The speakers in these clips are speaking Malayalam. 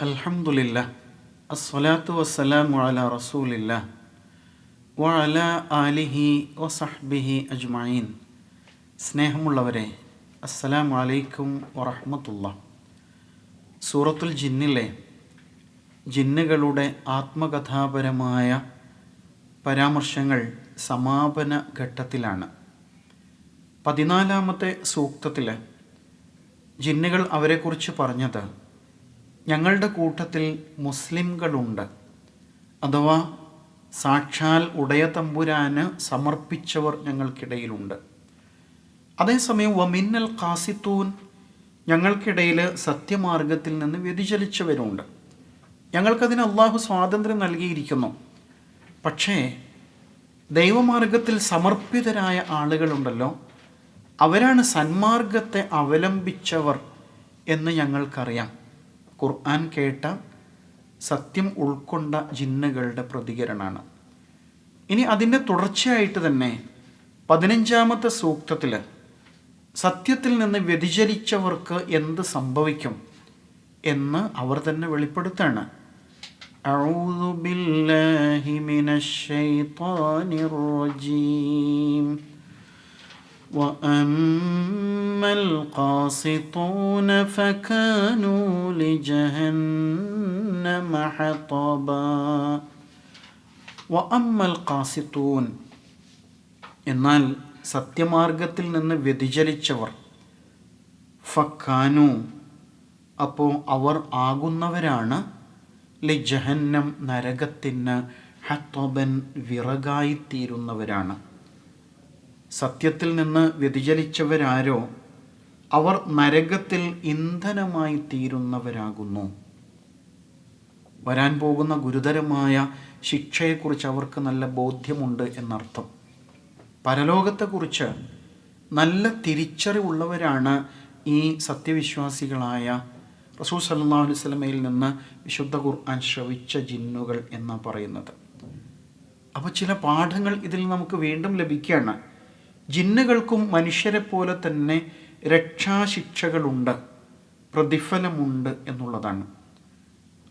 അൽഹംദുലില്ലാഹ് അസ്സലാത്തു വസ്സലാമു അലാ റസൂലില്ലാഹ് വഅലാ ആലിഹി വസഹ്ബിഹി അജ്മഈൻ. സ്നേഹമുള്ളവരെ, അസ്സലാമു അലൈക്കും വറഹ്മത്തുള്ളാഹ്. സൂറത്തുൽ ജിന്നിലെ ജിന്നുകളുടെ ആത്മകഥാപരമായ പരാമർശങ്ങൾ സമാപന ഘട്ടത്തിലാണ്. 14-ാമത്തെ സൂക്തത്തിൽ ജിന്നുകൾ അവരെക്കുറിച്ച് പറഞ്ഞത്, ഞങ്ങളുടെ കൂട്ടത്തിൽ മുസ്ലിംകളുണ്ട്, അഥവാ സാക്ഷാൽ ഉടയ തമ്പുരാന് സമർപ്പിച്ചവർ ഞങ്ങൾക്കിടയിലുണ്ട്. അതേസമയം വമിന്നൽ ഖാസിത്തൂൻ, ഞങ്ങൾക്കിടയിൽ സത്യമാർഗത്തിൽ നിന്ന് വ്യതിചലിച്ചവരുണ്ട്. ഞങ്ങൾക്കതിന് അള്ളാഹു സ്വാതന്ത്ര്യം നൽകിയിരിക്കുന്നു. പക്ഷേ ദൈവമാർഗത്തിൽ സമർപ്പിതരായ ആളുകളുണ്ടല്ലോ, അവരാണ് സന്മാർഗത്തെ അവലംബിച്ചവർ എന്ന് ഞങ്ങൾക്കറിയാം. ഖുർആൻ കേട്ട സത്യം ഉൾക്കൊണ്ട ജിന്നുകളുടെ പ്രതികരണമാണ്. ഇനി അതിൻ്റെ തുടർച്ചയായിട്ട് തന്നെ 15-ാമത്തെ സൂക്തത്തിൽ സത്യത്തിൽ നിന്ന് വ്യതിചലിച്ചവർക്ക് എന്ത് സംഭവിക്കും എന്ന് അവർ തന്നെ വെളിപ്പെടുത്താണ്. അഊദു ബില്ലാഹി മിനശ് ശൈത്വാനിർ റജീം وَأَمَّا الْقَاسِطُونَ فَكَانُوا لِجَهَنَّمَ حَطَبًا. وَأَمَّا الْقَاسِطُونَ, എന്നാൽ സത്യമാർഗത്തിൽ നിന്ന് വ്യതിചലിച്ചവർ, ഫക്കാനു, അപ്പോൾ അവർ ആകുന്നവരാണ്, ലിജഹന്നം, നരകത്തിന്, ഹത്തബൻ, വിറകായിത്തീരുന്നവരാണ്. സത്യത്തിൽ നിന്ന് വ്യതിചലിച്ചവരാരോ അവർ നരകത്തിൽ ഇന്ധനമായി തീരുന്നവരാകുന്നു. വരാൻ പോകുന്ന ഗുരുതരമായ ശിക്ഷയെക്കുറിച്ച് അവർക്ക് നല്ല ബോധ്യമുണ്ട് എന്നർത്ഥം. പരലോകത്തെക്കുറിച്ച് നല്ല തിരിച്ചറിവുള്ളവരാണ് ഈ സത്യവിശ്വാസികളായ റസൂൽ സല്ലല്ലാഹു അലൈഹി വസല്ലമയിൽ നിന്ന് വിശുദ്ധ ഖുർആൻ ശ്രവിച്ച ജിന്നുകൾ എന്ന് പറയുന്നത്. അപ്പോൾ ചില പാഠങ്ങൾ ഇതിൽ നമുക്ക് വീണ്ടും ലഭിക്കുകയാണ്. ജിന്നുകൾക്കും മനുഷ്യരെ പോലെ തന്നെ രക്ഷാശിക്ഷകളുണ്ട്, പ്രതിഫലമുണ്ട് എന്നുള്ളതാണ്.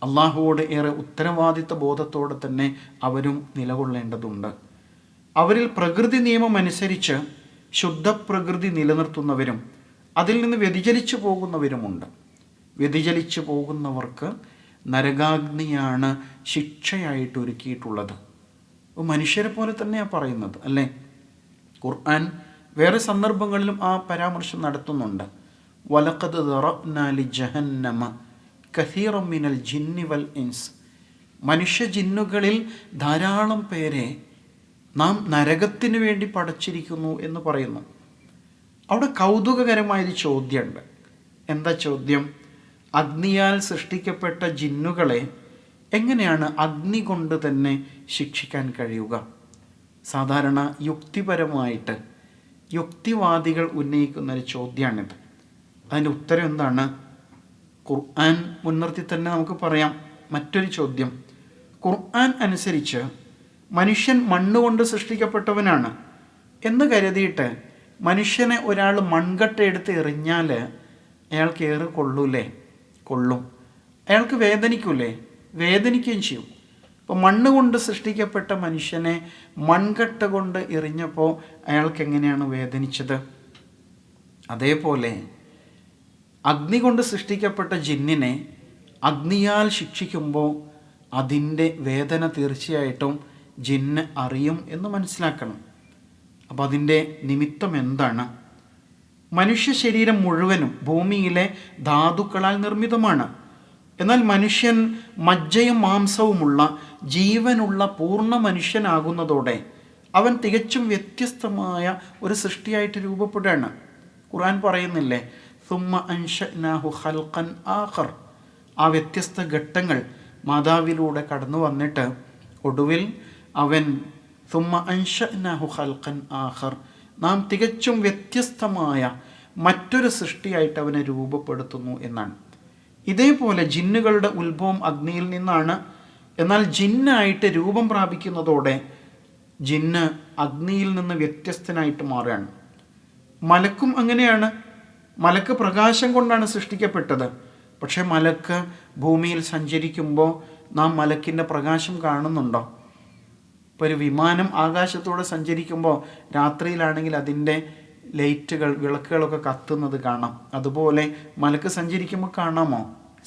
അള്ളാഹുവോട് ഏറെ ഉത്തരവാദിത്ത ബോധത്തോടെ തന്നെ അവരും നിലകൊള്ളേണ്ടതുണ്ട്. അവരിൽ പ്രകൃതി നിയമം അനുസരിച്ച് ശുദ്ധപ്രകൃതി നിലനിർത്തുന്നവരും അതിൽ നിന്ന് വ്യതിചലിച്ചു പോകുന്നവരുമുണ്ട്. വ്യതിചലിച്ചു പോകുന്നവർക്ക് നരകാഗ്നിയാണ് ശിക്ഷയായിട്ട് ഒരുക്കിയിട്ടുള്ളത്. മനുഷ്യരെ പോലെ തന്നെയാണ് പറയുന്നത്, അല്ലേ? ഖുർആൻ വേറെ സന്ദർഭങ്ങളിലും ആ പരാമർശം നടത്തുന്നുണ്ട്. വലഖദ് ദറഅ്നാ ലിജഹന്നമ കസീറൻ മിനൽ ജിന്നി വൽ ഇൻസ്, മനുഷ്യ ജിന്നുകളിൽ ധാരാളം പേരെ നാം നരകത്തിന് വേണ്ടി പടച്ചിരിക്കുന്നു എന്ന് പറയുന്നു. അവിടെ കൗതുകകരമായൊരു ചോദ്യമുണ്ട്. എന്താ ചോദ്യം? അഗ്നിയാൽ സൃഷ്ടിക്കപ്പെട്ട ജിന്നുകളെ എങ്ങനെയാണ് അഗ്നി കൊണ്ട് തന്നെ ശിക്ഷിക്കാൻ കഴിയുക? സാധാരണ യുക്തിപരമായിട്ട് യുക്തിവാദികൾ ഉന്നയിക്കുന്നൊരു ചോദ്യമാണിത്. അതിൻ്റെ ഉത്തരം എന്താണ്? ഖുർആൻ മുൻനിർത്തി തന്നെ നമുക്ക് പറയാം. മറ്റൊരു ചോദ്യം, ഖുർആൻ അനുസരിച്ച് മനുഷ്യൻ മണ്ണുകൊണ്ട് സൃഷ്ടിക്കപ്പെട്ടവനാണ് എന്ന് കരുതിയിട്ട് മനുഷ്യനെ ഒരാൾ മൺകട്ട എടുത്ത് എറിഞ്ഞാൽ അയാൾക്ക് ഏറെ കൊള്ളൂലേ? കൊള്ളും. അയാൾക്ക് വേദനിക്കൂലേ? വേദനിക്കുകയും ചെയ്യും. ഇപ്പോൾ മണ്ണ് കൊണ്ട് സൃഷ്ടിക്കപ്പെട്ട മനുഷ്യനെ മൺകട്ട കൊണ്ട് എറിഞ്ഞപ്പോൾ അയാൾക്ക് എങ്ങനെയാണ് വേദനിച്ചത്? അതേപോലെ അഗ്നി കൊണ്ട് സൃഷ്ടിക്കപ്പെട്ട ജിന്നിനെ അഗ്നിയാൽ ശിക്ഷിക്കുമ്പോൾ അതിൻ്റെ വേദന തീർച്ചയായിട്ടും ജിന്ന് അറിയും എന്ന് മനസ്സിലാക്കണം. അപ്പോൾ അതിൻ്റെ നിമിത്തം എന്താണ്? മനുഷ്യ ശരീരം മുഴുവനും ഭൂമിയിലെ ധാതുക്കളാൽ നിർമ്മിതമാണ്. എന്നാൽ മനുഷ്യൻ മജ്ജയും മാംസവുമുള്ള ജീവനുള്ള പൂർണ്ണ മനുഷ്യനാകുന്നതോടെ അവൻ തികച്ചും വ്യത്യസ്തമായ ഒരു സൃഷ്ടിയായിട്ട് രൂപപ്പെടുകയാണ്. ഖുർആൻ പറയുന്നില്ലേ, സുമ്മ അൻശഅ്നാഹു ഖൽഖൻ ആഖർ. ആ വ്യത്യസ്ത ഘട്ടങ്ങൾ മാതാവിലൂടെ കടന്നു വന്നിട്ട് ഒടുവിൽ അവൻ സുമ്മ അൻശഅ്നാഹു ഖൽഖൻ ആഖർ, നാം തികച്ചും വ്യത്യസ്തമായ മറ്റൊരു സൃഷ്ടിയായിട്ട് അവനെ രൂപപ്പെടുത്തുന്നു എന്നാണ്. ഇതേപോലെ ജിന്നുകളുടെ ഉത്ഭവം അഗ്നിയിൽ നിന്നാണ്. എന്നാൽ ജിന്നായിട്ട് രൂപം പ്രാപിക്കുന്നതോടെ ജിന്ന് അഗ്നിയിൽ നിന്ന് വ്യത്യസ്തനായിട്ട് മാറുകയാണ്. മലക്കും അങ്ങനെയാണ്. മലക്ക് പ്രകാശം കൊണ്ടാണ് സൃഷ്ടിക്കപ്പെട്ടത്. പക്ഷേ മലക്ക് ഭൂമിയിൽ സഞ്ചരിക്കുമ്പോൾ നാം മലക്കിൻ്റെ പ്രകാശം കാണുന്നുണ്ടോ? ഇപ്പോൾ ഒരു വിമാനം ആകാശത്തൂടെ സഞ്ചരിക്കുമ്പോൾ രാത്രിയിലാണെങ്കിൽ അതിൻ്റെ ലൈറ്റുകൾ, വിളക്കുകളൊക്കെ കത്തുന്നത് കാണാം. അതുപോലെ മലക്ക് സഞ്ചരിക്കുമ്പോൾ കാണാമോ?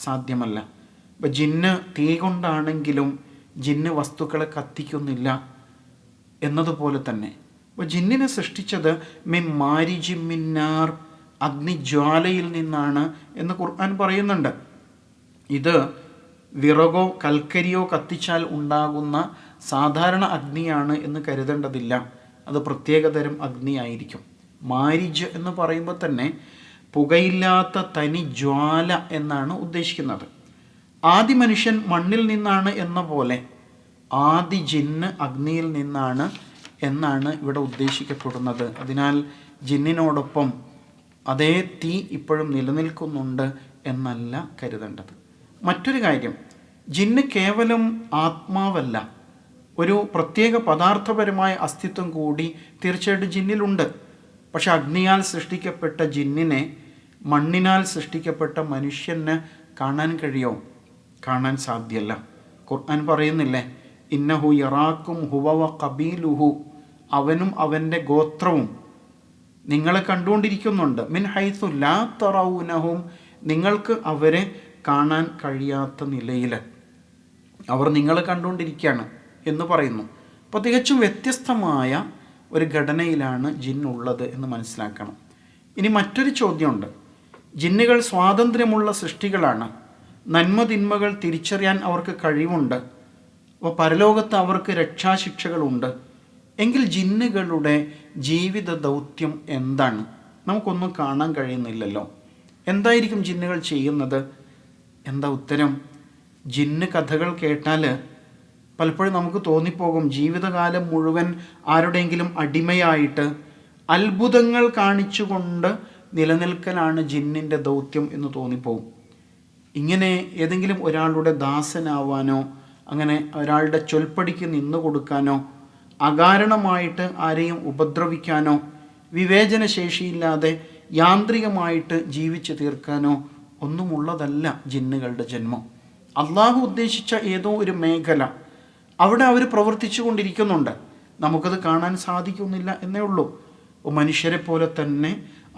സാധ്യമല്ല. ഇപ്പം ജിന്ന് തീ കൊണ്ടാണെങ്കിലും ജിന്ന് വസ്തുക്കളെ കത്തിക്കുന്നില്ല എന്നതുപോലെ തന്നെ അപ്പോൾ ജിന്നിനെ സൃഷ്ടിച്ചത് മാരിജിമിന്നാർ, അഗ്നിജ്വാലയിൽ നിന്നാണ് എന്ന് ഖുർആൻ പറയുന്നുണ്ട്. ഇത് വിറകോ കൽക്കരിയോ കത്തിച്ചാൽ ഉണ്ടാകുന്ന സാധാരണ അഗ്നിയാണ് എന്ന് കരുതേണ്ടതില്ല. അത് പ്രത്യേകതരം അഗ്നിയായിരിക്കും. മാരിജ് എന്ന് പറയുമ്പോൾ തന്നെ പുകയില്ലാത്ത തനി ജ്വാല എന്നാണ് ഉദ്ദേശിക്കുന്നത്. ആദി മനുഷ്യൻ മണ്ണിൽ നിന്നാണ് എന്ന പോലെ ആദി ജിന്ന് അഗ്നിയിൽ നിന്നാണ് എന്നാണ് ഇവിടെ ഉദ്ദേശിക്കപ്പെടുന്നത്. അതിനാൽ ജിന്നിനോടൊപ്പം അതേ തീ ഇപ്പോഴും നിലനിൽക്കുന്നുണ്ട് എന്നല്ല കരുതേണ്ടത്. മറ്റൊരു കാര്യം, ജിന്ന് കേവലം ആത്മാവല്ല, ഒരു പ്രത്യേക പദാർത്ഥപരമായ അസ്തിത്വം കൂടി തീർച്ചയായിട്ടും ജിന്നിലുണ്ട്. പക്ഷെ അഗ്നിയാൽ സൃഷ്ടിക്കപ്പെട്ട ജിന്നിനെ മണ്ണിനാൽ സൃഷ്ടിക്കപ്പെട്ട മനുഷ്യന് കാണാൻ കഴിയോ? കാണാൻ സാധ്യമല്ല. ഖുർആൻ പറയുന്നില്ലേ, ഇന്നഹു യറാക്കും ഹുവ വ ഖബീലുഹു, അവനും അവൻ്റെ ഗോത്രവും നിങ്ങളെ കണ്ടുകൊണ്ടിരിക്കുന്നുണ്ട്. മിൻ ഹൈസു ലാ തറൗനഹും, നിങ്ങൾക്ക് അവരെ കാണാൻ കഴിയാത്ത നിലയിൽ അവർ നിങ്ങളെ കണ്ടുകൊണ്ടിരിക്കുകയാണ് എന്ന് പറയുന്നു. അപ്പോൾ തികച്ചും വ്യത്യസ്തമായ ഒരു ഘടനയിലാണ് ജിന്നുള്ളത് എന്ന് മനസ്സിലാക്കണം. ഇനി മറ്റൊരു ചോദ്യമുണ്ട്. ജിന്നുകൾ സ്വാതന്ത്ര്യമുള്ള സൃഷ്ടികളാണ്. നന്മ തിന്മകൾ തിരിച്ചറിയാൻ അവർക്ക് കഴിവുണ്ട്. അപ്പോൾ പരലോകത്ത് അവർക്ക് രക്ഷാശിക്ഷകളുണ്ട്. എങ്കിൽ ജിന്നുകളുടെ ജീവിത ദൗത്യം എന്താണ്? നമുക്കൊന്നും കാണാൻ കഴിയുന്നില്ലല്ലോ. എന്തായിരിക്കും ജിന്നുകൾ ചെയ്യുന്നത്? എന്താ ഉത്തരം? ജിന്ന് കഥകൾ കേട്ടാൽ പലപ്പോഴും നമുക്ക് തോന്നിപ്പോകും ജീവിതകാലം മുഴുവൻ ആരുടെയെങ്കിലും അടിമയായിട്ട് അത്ഭുതങ്ങൾ കാണിച്ചുകൊണ്ട് നിലനിൽക്കലാണ് ജിന്നിൻ്റെ ദൗത്യം എന്ന് തോന്നിപ്പോകും. ഇങ്ങനെ ഏതെങ്കിലും ഒരാളുടെ ദാസനാവാനോ അങ്ങനെ ഒരാളുടെ ചൊൽപ്പടിക്ക് നിന്നു കൊടുക്കാനോ അകാരണമായിട്ട് ആരെയും ഉപദ്രവിക്കാനോ വിവേചനശേഷിയില്ലാതെ യാന്ത്രികമായിട്ട് ജീവിച്ചു തീർക്കാനോ ഒന്നുമുള്ളതല്ല ജിന്നുകളുടെ ജന്മം. അള്ളാഹു ഉദ്ദേശിച്ച ഏതോ ഒരു മേഖല അവിടെ അവർ പ്രവർത്തിച്ചു കൊണ്ടിരിക്കുന്നുണ്ട്. നമുക്കത് കാണാൻ സാധിക്കുന്നില്ല എന്നേ ഉള്ളൂ. മനുഷ്യരെ പോലെ തന്നെ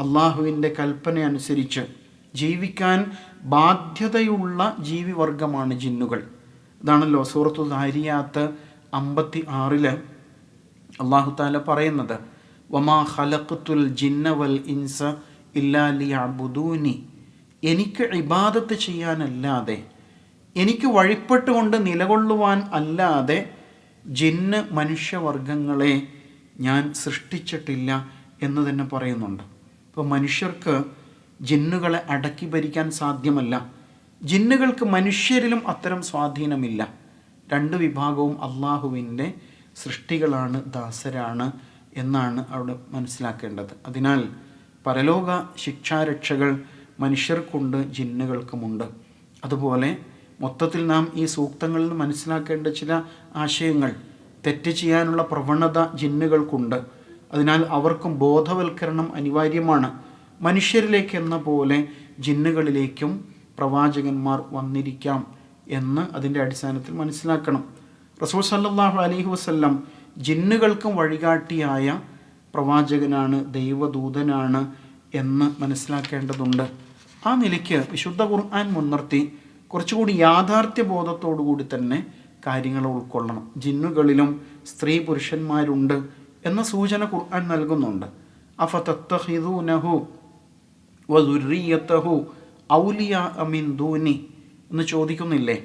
അള്ളാഹുവിൻ്റെ കൽപ്പന അനുസരിച്ച് ജീവിക്കാൻ ബാധ്യതയുള്ള ജീവിവർഗമാണ് ജിന്നുകൾ. ഇതാണല്ലോ സൂറത്തു ദാരിയാത്ത് 56 അള്ളാഹു താല പറയുന്നത്, വമാ ഖലഖ്തുൽ ജിന്ന വൽ ഇൻസ ഇല്ലാ ലിയഅ്ബുദൂനി, എനിക്ക് ഇബാദത്ത് ചെയ്യാനല്ലാതെ, എനിക്ക് വഴിപ്പെട്ടുകൊണ്ട് നിലകൊള്ളുവാൻ അല്ലാതെ ജിന്ന് മനുഷ്യവർഗങ്ങളെ ഞാൻ സൃഷ്ടിച്ചിട്ടില്ല എന്ന് തന്നെ പറയുന്നുണ്ട്. ഇപ്പോൾ മനുഷ്യർക്ക് ജിന്നുകളെ അടക്കി ഭരിക്കാൻ സാധ്യമല്ല. ജിന്നുകൾക്ക് മനുഷ്യരിലും അത്തരം സ്വാധീനമില്ല. രണ്ട് വിഭാഗവും അള്ളാഹുവിൻ്റെ സൃഷ്ടികളാണ്, ദാസരാണ് എന്നാണ് അവിടെ മനസ്സിലാക്കേണ്ടത്. അതിനാൽ പരലോക ശിക്ഷാരക്ഷകൾ മനുഷ്യർക്കുണ്ട്, ജിന്നുകൾക്കുമുണ്ട്. അതുപോലെ മൊത്തത്തിൽ നാം ഈ സൂക്തങ്ങളിൽ നിന്ന് മനസ്സിലാക്കേണ്ട ചില ആശയങ്ങൾ, തെറ്റ് ചെയ്യാനുള്ള പ്രവണത ജിന്നുകൾക്കുണ്ട്. അതിനാൽ അവർക്കും ബോധവൽക്കരണം അനിവാര്യമാണ്. മനുഷ്യരിലേക്ക് എന്ന പോലെ ജിന്നുകളിലേക്കും പ്രവാചകന്മാർ വന്നിരിക്കാം എന്ന് അതിൻ്റെ അടിസ്ഥാനത്തിൽ മനസ്സിലാക്കണം. റസൂൽ സല്ലല്ലാഹു അലൈഹി വസല്ലം ജിന്നുകൾക്കും വഴികാട്ടിയായ പ്രവാചകനാണ്, ദൈവദൂതനാണ് എന്ന് മനസ്സിലാക്കേണ്ടതുണ്ട്. ആ നിലയ്ക്ക് വിശുദ്ധ ഖുർആൻ മുൻനിർത്തി കുറച്ചുകൂടി യാഥാർത്ഥ്യ ബോധത്തോടു കൂടി തന്നെ കാര്യങ്ങൾ ഉൾക്കൊള്ളണം. ജിന്നുകളിലും സ്ത്രീ പുരുഷന്മാരുണ്ട് എന്ന സൂചന ഖുർആൻ നൽകുന്നുണ്ട്. അഫതത്തഖിദൂനഹു വദുർരിയതഹു ഔലിയാ മിൻ ദൂനി എന്ന് ചോദിക്കുന്നില്ലേ?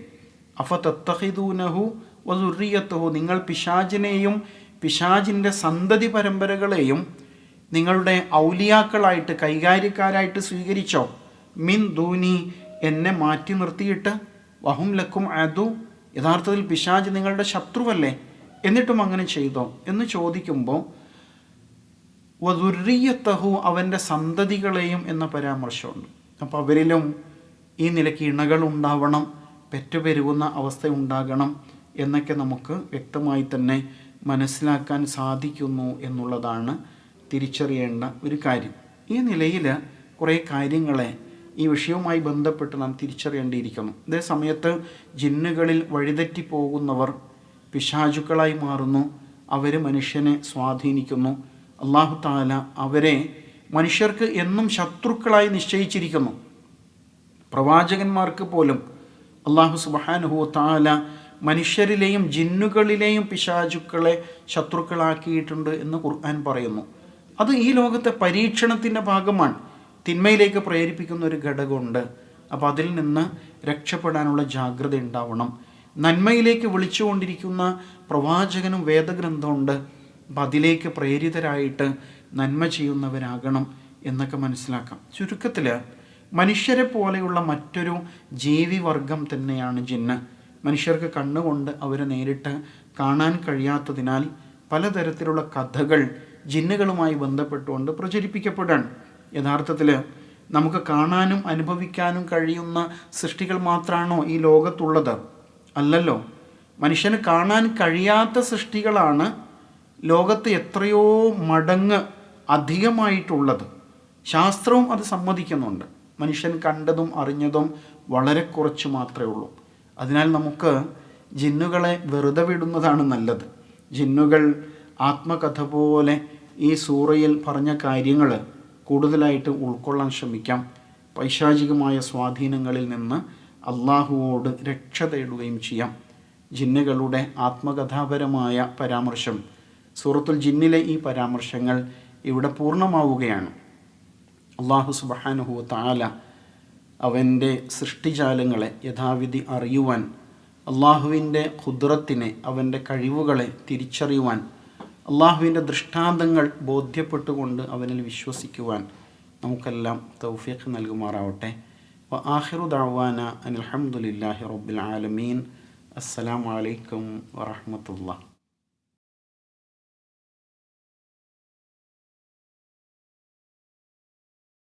അഫതത്തഖിദൂനഹു വദുർരിയതഹു, നിങ്ങൾ പിശാചിനെയും പിശാചിൻ്റെ സന്തതി പരമ്പരകളെയും നിങ്ങളുടെ ഔലിയാക്കളായിട്ട്, കൈകാര്യക്കാരായിട്ട് സ്വീകരിച്ചോ? മിൻ ദൂനി, എന്നെ മാറ്റി നിർത്തിയിട്ട്. വഹും ലക്കും അദു, യഥാർത്ഥത്തിൽ പിശാച് നിങ്ങളുടെ ശത്രുവല്ലേ, എന്നിട്ടും അങ്ങനെ ചെയ്തോ എന്ന് ചോദിക്കുമ്പോൾ വദുർരിയതഹു, അവൻ്റെ സന്തതികളെയും എന്ന പരാമർശമുണ്ട്. അപ്പോൾ അവരിലും ഈ നിലയ്ക്ക് ഇണകൾ ഉണ്ടാവണം, പെറ്റുപെരുകുന്ന അവസ്ഥ ഉണ്ടാകണം എന്നൊക്കെ നമുക്ക് വ്യക്തമായി തന്നെ മനസ്സിലാക്കാൻ സാധിക്കുന്നു എന്നുള്ളതാണ് തിരിച്ചറിയേണ്ട ഒരു കാര്യം. ഈ നിലയിൽ കുറേ കാര്യങ്ങളെ ഈ വിഷയവുമായി ബന്ധപ്പെട്ട് നാം തിരിച്ചറിയേണ്ടിയിരിക്കുന്നു. ഇതേ സമയത്ത് ജിന്നുകളിൽ വഴിതെറ്റി പോകുന്നവർ പിശാചുക്കളായി മാറുന്നു. അവർ മനുഷ്യനെ സ്വാധീനിക്കുന്നു. അല്ലാഹു തആല അവരെ മനുഷ്യർക്ക് എന്നും ശത്രുക്കളായി നിശ്ചയിച്ചിരിക്കുന്നു. പ്രവാചകന്മാർക്ക് പോലും അല്ലാഹു സുബ്ഹാനഹു വ തആല മനുഷ്യരിലെയും ജിന്നുകളിലെയും പിശാചുക്കളെ ശത്രുക്കളാക്കിയിട്ടുണ്ട് എന്ന് ഖുർആൻ പറയുന്നു. അത് ഈ ലോകത്തെ പരീക്ഷണത്തിൻ്റെ ഭാഗമാണ്. തിന്മയിലേക്ക് പ്രേരിപ്പിക്കുന്ന ഒരു ഘടകമുണ്ട്. അപ്പോൾ അതിൽ നിന്ന് രക്ഷപ്പെടാനുള്ള ജാഗ്രത ഉണ്ടാവണം. നന്മയിലേക്ക് വിളിച്ചുകൊണ്ടിരിക്കുന്ന പ്രവാചകനും വേദഗ്രന്ഥമുണ്ട്. അപ്പം അതിലേക്ക് പ്രേരിതരായിട്ട് നന്മ ചെയ്യുന്നവരാകണം എന്നൊക്കെ മനസ്സിലാക്കാം. ചുരുക്കത്തിൽ മനുഷ്യരെ പോലെയുള്ള മറ്റൊരു ജീവിവർഗം തന്നെയാണ് ജിന്ന്. മനുഷ്യർക്ക് കണ്ണുകൊണ്ട് അവരെ നേരിട്ട് കാണാൻ കഴിയാത്തതിനാൽ പലതരത്തിലുള്ള കഥകൾ ജിന്നുകളുമായി ബന്ധപ്പെട്ടുകൊണ്ട് പ്രചരിപ്പിക്കപ്പെടാൻ. യഥാർത്ഥത്തിൽ നമുക്ക് കാണാനും അനുഭവിക്കാനും കഴിയുന്ന സൃഷ്ടികൾ മാത്രമാണോ ഈ ലോകത്തുള്ളത്? അല്ലല്ലോ. മനുഷ്യന് കാണാൻ കഴിയാത്ത സൃഷ്ടികളാണ് ലോകത്ത് എത്രയോ മടങ്ങ് അധികമായിട്ടുള്ളത്. ശാസ്ത്രവും അത് സമ്മതിക്കുന്നുണ്ട്. മനുഷ്യൻ കണ്ടതും അറിഞ്ഞതും വളരെ കുറച്ച് മാത്രമേ ഉള്ളൂ. അതിനാൽ നമുക്ക് ജിന്നുകളെ വെറുതെ വിടുന്നതാണ് നല്ലത്. ജിന്നുകൾ ആത്മകഥ പോലെ ഈ സൂറയിൽ പറഞ്ഞ കാര്യങ്ങൾ കൂടുതലായിട്ട് ഉൾക്കൊള്ളാൻ ശ്രമിക്കാം. പൈശാചികമായ സ്വാധീനങ്ങളിൽ നിന്ന് അള്ളാഹുവോട് രക്ഷ തേടുകയും ചെയ്യാം. ജിന്നുകളുടെ ആത്മകഥാപരമായ പരാമർശം, സൂറത്തുൽ ജിന്നിലെ ഈ പരാമർശങ്ങൾ ഇവിടെ പൂർണ്ണമാവുകയാണ്. അള്ളാഹു സുബ്ഹാനഹു വ തആല അവൻ്റെ സൃഷ്ടിജാലങ്ങളെ യഥാവിധി അറിയുവാൻ, അള്ളാഹുവിൻ്റെ ഖുദ്റത്തിനെ, അവൻ്റെ കഴിവുകളെ തിരിച്ചറിയുവാൻ, അള്ളാഹുവിൻ്റെ ദൃഷ്ടാന്തങ്ങൾ ബോധ്യപ്പെട്ടുകൊണ്ട് അവനിൽ വിശ്വസിക്കുവാൻ നമുക്കെല്ലാം തൗഫീഖ് നൽകുമാറാവട്ടെ. വ ആഖിറു ദഅ്വാന അനിൽ ഹംദുലില്ലാഹി റബ്ബിൽ ആലമീൻ. അസ്സലാമു അലൈക്കും വറഹ്മത്തുള്ളാഹി.